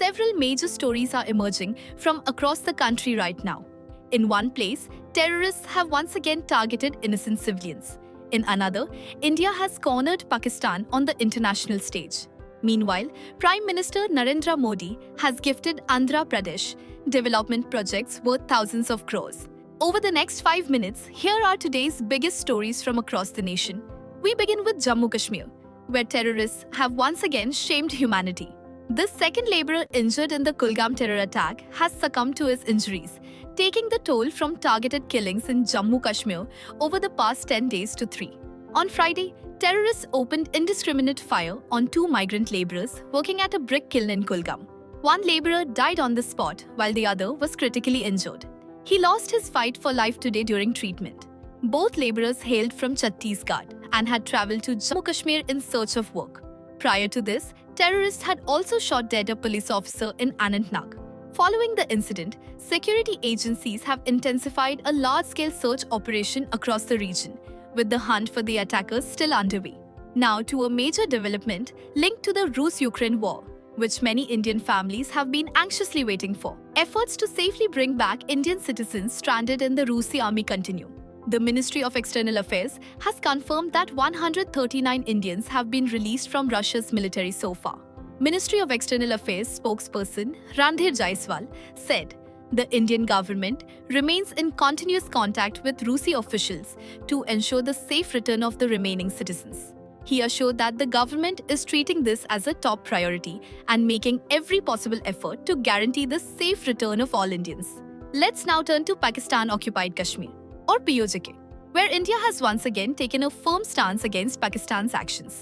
several major stories are emerging from across the country right now. In one place, terrorists have once again targeted innocent civilians. In another, India has cornered Pakistan on the international stage. Meanwhile, Prime Minister Narendra Modi has gifted Andhra Pradesh development projects worth thousands of crores. Over the next 5 minutes, here are today's biggest stories from across the nation. We begin with Jammu Kashmir, where terrorists have once again shamed humanity. The second laborer injured in the Kulgam terror attack has succumbed to his injuries, taking the toll from targeted killings in Jammu Kashmir over the past 10 days to 3. On Friday, terrorists opened indiscriminate fire on 2 migrant laborers working at a brick kiln in Kulgam. One laborer died on the spot while the other was critically injured. He lost his fight for life today during treatment. Both laborers hailed from Chhattisgarh and had travelled to Jammu Kashmir in search of work. Prior to this, terrorists had also shot dead a police officer in Anantnag. Following the incident, security agencies have intensified a large-scale search operation across the region, with the hunt for the attackers still underway. Now to a major development linked to the Rus-Ukraine war, which many Indian families have been anxiously waiting for. Efforts to safely bring back Indian citizens stranded in the Rusi army continue. The Ministry of External Affairs has confirmed that 139 Indians have been released from Russia's military so far. Ministry of External Affairs spokesperson Randhir Jaiswal said, "The Indian government remains in continuous contact with Rusi officials to ensure the safe return of the remaining citizens." He assured that the government is treating this as a top priority and making every possible effort to guarantee the safe return of all Indians. Let's now turn to Pakistan-occupied Kashmir, or POJK, where India has once again taken a firm stance against Pakistan's actions.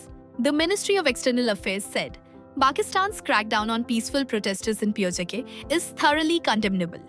The Ministry of External Affairs said, Pakistan's crackdown on peaceful protesters in POJK is thoroughly condemnable.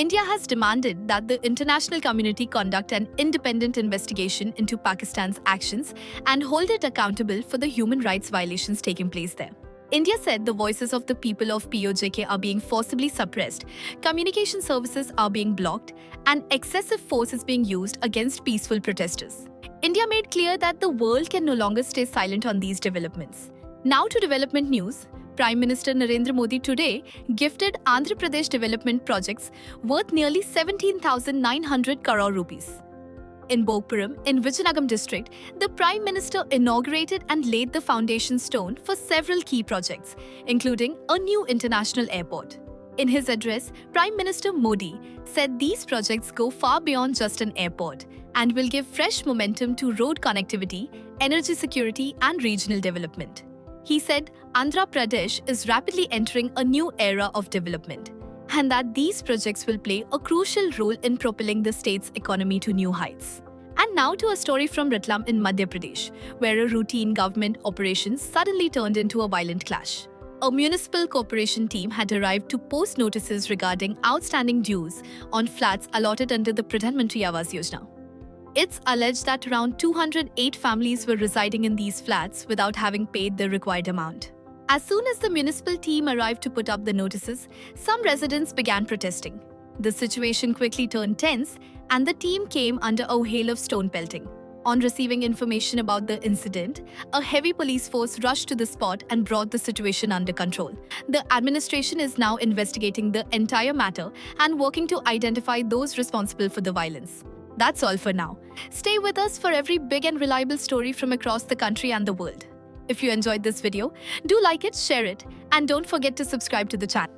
India has demanded that the international community conduct an independent investigation into Pakistan's actions and hold it accountable for the human rights violations taking place there. India said the voices of the people of POJK are being forcibly suppressed, communication services are being blocked, and excessive force is being used against peaceful protesters. India made clear that the world can no longer stay silent on these developments. Now to development news. Prime Minister Narendra Modi today gifted Andhra Pradesh development projects worth nearly 17,900 crore rupees. In Bogpuram, in Vizianagaram district, the Prime Minister inaugurated and laid the foundation stone for several key projects, including a new international airport. In his address, Prime Minister Modi said these projects go far beyond just an airport and will give fresh momentum to road connectivity, energy security, and regional development. He said Andhra Pradesh is rapidly entering a new era of development and that these projects will play a crucial role in propelling the state's economy to new heights. And now to a story from Ratlam in Madhya Pradesh, where a routine government operation suddenly turned into a violent clash. A municipal corporation team had arrived to post notices regarding outstanding dues on flats allotted under the Pradhan Mantri Awas Yojana. It's alleged that around 208 families were residing in these flats without having paid the required amount. As soon as the municipal team arrived to put up the notices, some residents began protesting. The situation quickly turned tense and the team came under a hail of stone pelting. On receiving information about the incident, a heavy police force rushed to the spot and brought the situation under control. The administration is now investigating the entire matter and working to identify those responsible for the violence. That's all for now. Stay with us for every big and reliable story from across the country and the world. If you enjoyed this video, do like it, share it, and don't forget to subscribe to the channel.